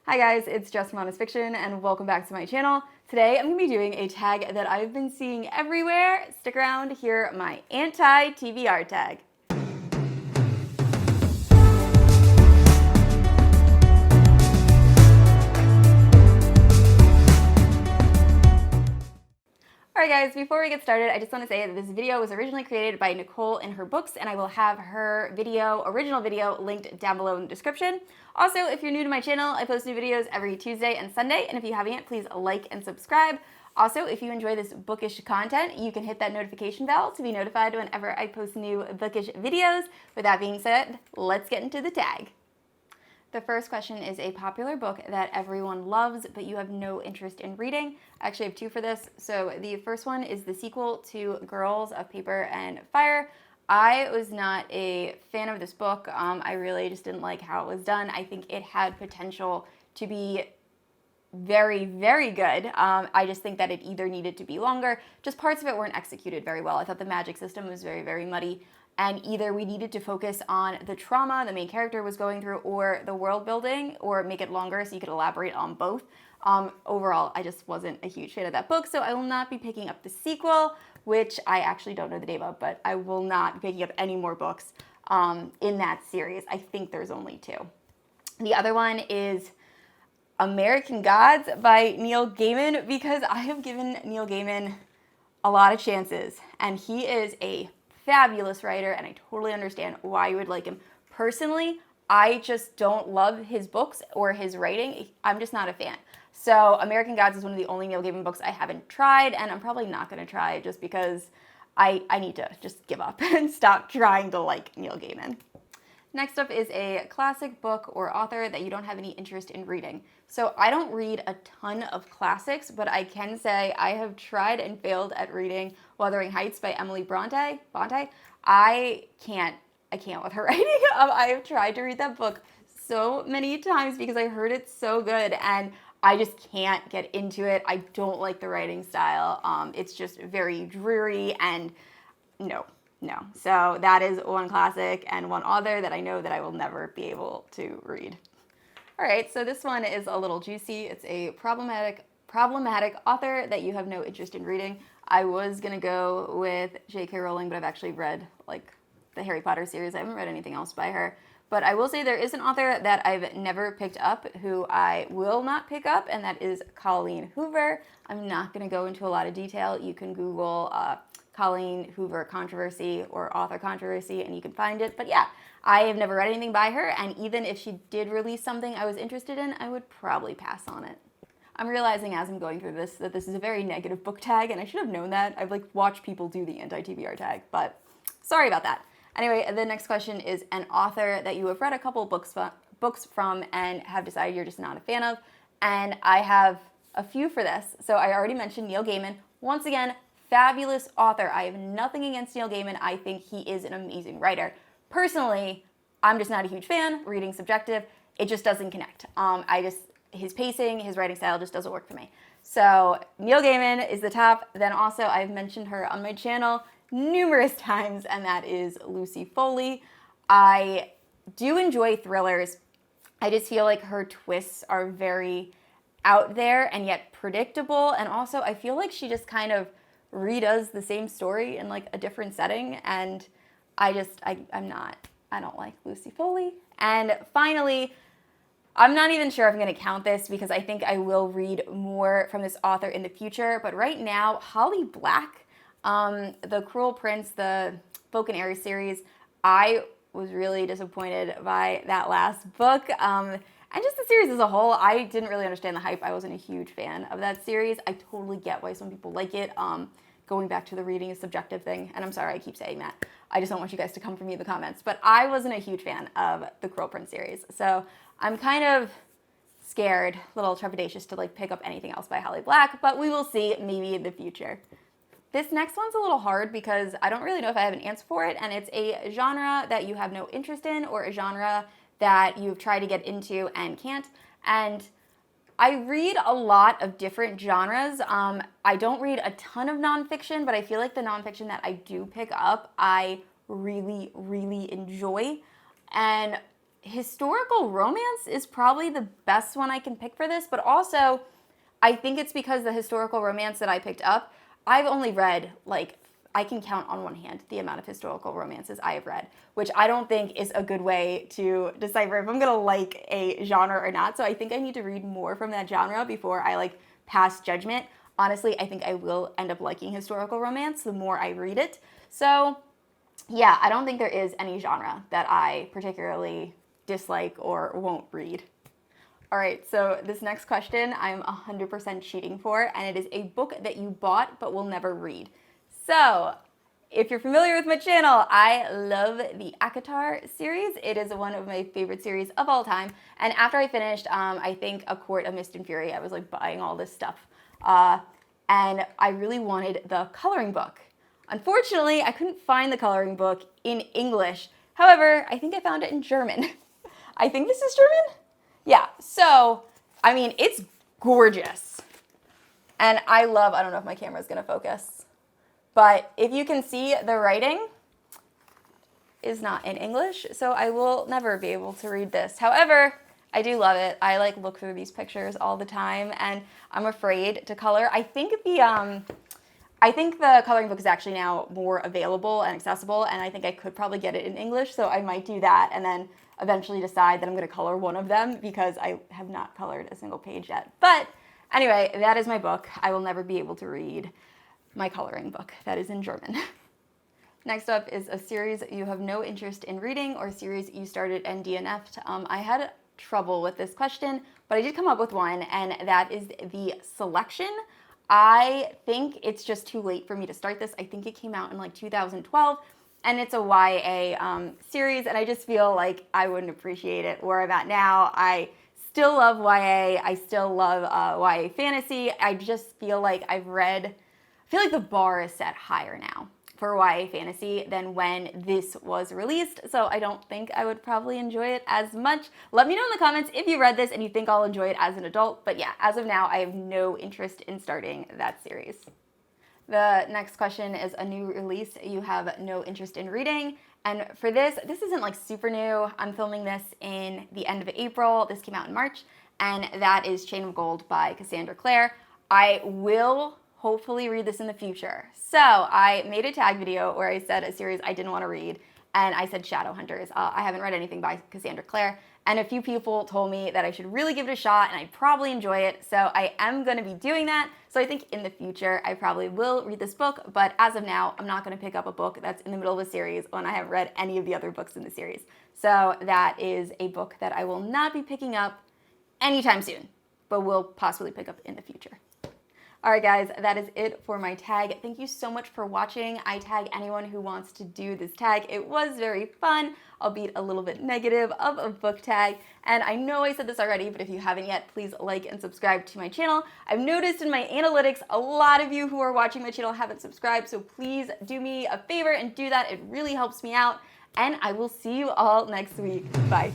Hi guys, it's Jess from Honest Fiction and welcome back to my channel. Today I'm going to be doing a tag that I've been seeing everywhere. Stick around to hear my anti-TBR tag. Alright guys, before we get started, I just want to say that this video was originally created by Nicole in her books, and I will have her original video, linked down below in the description. Also, if you're new to my channel, I post new videos every Tuesday and Sunday, and if you haven't yet, please like and subscribe. Also, if you enjoy this bookish content, you can hit that notification bell to be notified whenever I post new bookish videos. With that being said, let's get into the tag. The first question is a popular book that everyone loves, but you have no interest in reading. I actually have two for this. So the first one is the sequel to Girls of Paper and Fire. I was not a fan of this book. I really just didn't like how it was done. I think it had potential to be very, very good. I just think that it either needed to be longer, just parts of it weren't executed very well. I thought the magic system was very, very muddy. And either we needed to focus on the trauma the main character was going through or the world building, or make it longer so you could elaborate on both. Overall, I just wasn't a huge fan of that book, so I will not be picking up the sequel, which I actually don't know the name of, but I will not be picking up any more books in that series. I think there's only two. The other one is American Gods by Neil Gaiman, because I have given Neil Gaiman a lot of chances, and he is a fabulous writer, and I totally understand why you would like him. Personally, I just don't love his books or his writing. I'm just not a fan. So American Gods is one of the only Neil Gaiman books I haven't tried, and I'm probably not going to try just because I need to just give up and stop trying to like Neil Gaiman. Next up is a classic book or author that you don't have any interest in reading. So I don't read a ton of classics, but I can say I have tried and failed at reading Wuthering Heights by Emily Bronte. I can't with her writing. I have tried to read that book so many times because I heard it's so good, and I just can't get into it. I don't like the writing style. It's just very dreary, and no. So that is one classic and one author that I know that I will never be able to read. All right, so this one is a little juicy. It's a problematic author that you have no interest in reading. I was gonna go with J.K. Rowling, but I've actually read like the Harry Potter series. I haven't read anything else by her. But I will say there is an author that I've never picked up who I will not pick up, and that is Colleen Hoover. I'm not gonna go into a lot of detail. You can Google Colleen Hoover controversy or author controversy and you can find it. But yeah, I have never read anything by her, and even if she did release something I was interested in, I would probably pass on it. I'm realizing as I'm going through this that this is a very negative book tag, and I should have known that. I've watched people do the anti-TBR tag, but sorry about that. Anyway, the next question is an author that you have read a couple books from and have decided you're just not a fan of, and I have a few for this. So I already mentioned Neil Gaiman. Once again, fabulous author. I have nothing against Neil Gaiman. I think he is an amazing writer. Personally, I'm just not a huge fan. Reading's subjective. It just doesn't connect. His pacing, his writing style just doesn't work for me. So Neil Gaiman is the top. Then also I've mentioned her on my channel numerous times, and that is Lucy Foley. I do enjoy thrillers. I just feel like her twists are very out there and yet predictable. And also I feel like she just kind of redoes the same story in a different setting, and I don't like Lucy Foley. And finally, I'm not even sure if I'm going to count this because I think I will read more from this author in the future, but right now, Holly Black, the Cruel Prince, the Spoken Air series, I was really disappointed by that last book. And just the series as a whole, I didn't really understand the hype. I wasn't a huge fan of that series. I totally get why some people like it. Going back to the reading is subjective thing, and I'm sorry I keep saying that. I just don't want you guys to come for me in the comments. But I wasn't a huge fan of the Cruel Prince series, so I'm kind of scared, a little trepidatious to pick up anything else by Holly Black, but we will see maybe in the future. This next one's a little hard because I don't really know if I have an answer for it, and it's a genre that you have no interest in or a genre that you've tried to get into and can't. And I read a lot of different genres. I don't read a ton of nonfiction, but I feel like the nonfiction that I do pick up, I really, really enjoy. And historical romance is probably the best one I can pick for this, but also I think it's because the historical romance that I picked up, I've only read, like, I can count on one hand the amount of historical romances I have read, which I don't think is a good way to decipher if I'm gonna like a genre or not. So I think I need to read more from that genre before I like pass judgment. Honestly, I think I will end up liking historical romance the more I read it. So yeah, I don't think there is any genre that I particularly dislike or won't read. All right, so this next question I'm 100% cheating for, and it is a book that you bought but will never read. So, if you're familiar with my channel, I love the ACOTAR series. It is one of my favorite series of all time. And after I finished, I think A Court of Mist and Fury, I was like buying all this stuff. And I really wanted the coloring book. Unfortunately, I couldn't find the coloring book in English. However, I think I found it in German. I think this is German? Yeah, so, I mean, it's gorgeous. And I don't know if my camera's gonna focus, but if you can see, the writing is not in English, so I will never be able to read this. However, I do love it. I like look through these pictures all the time, and I'm afraid to color. I think the coloring book is actually now more available and accessible, and I think I could probably get it in English, so I might do that and then eventually decide that I'm going to color one of them because I have not colored a single page yet. But anyway, that is my book. I will never be able to read my coloring book. That is in German. Next up is a series you have no interest in reading or series you started and DNF'd. I had trouble with this question, but I did come up with one, and that is The Selection. I think it's just too late for me to start this. I think it came out in like 2012, and it's a YA series, and I just feel like I wouldn't appreciate it where I'm at now. I still love YA. I still love YA fantasy. I just feel like I feel like the bar is set higher now for YA fantasy than when this was released, so I don't think I would probably enjoy it as much. Let me know in the comments if you read this and you think I'll enjoy it as an adult, but yeah, as of now, I have no interest in starting that series. The next question is a new release you have no interest in reading, and for this isn't like super new. I'm filming this in the end of April. This came out in March, and that is Chain of Gold by Cassandra Clare. I will hopefully read this in the future. So I made a tag video where I said a series I didn't want to read, and I said Shadowhunters. I haven't read anything by Cassandra Clare, and a few people told me that I should really give it a shot and I'd probably enjoy it, so I am going to be doing that. So I think in the future I probably will read this book, but as of now I'm not going to pick up a book that's in the middle of a series when I haven't read any of the other books in the series. So that is a book that I will not be picking up anytime soon, but will possibly pick up in the future. Alright guys, that is it for my tag. Thank you so much for watching. I tag anyone who wants to do this tag. It was very fun, albeit a little bit negative of a book tag. And I know I said this already, but if you haven't yet, please like and subscribe to my channel. I've noticed in my analytics, a lot of you who are watching my channel haven't subscribed, so please do me a favor and do that. It really helps me out. And I will see you all next week. Bye.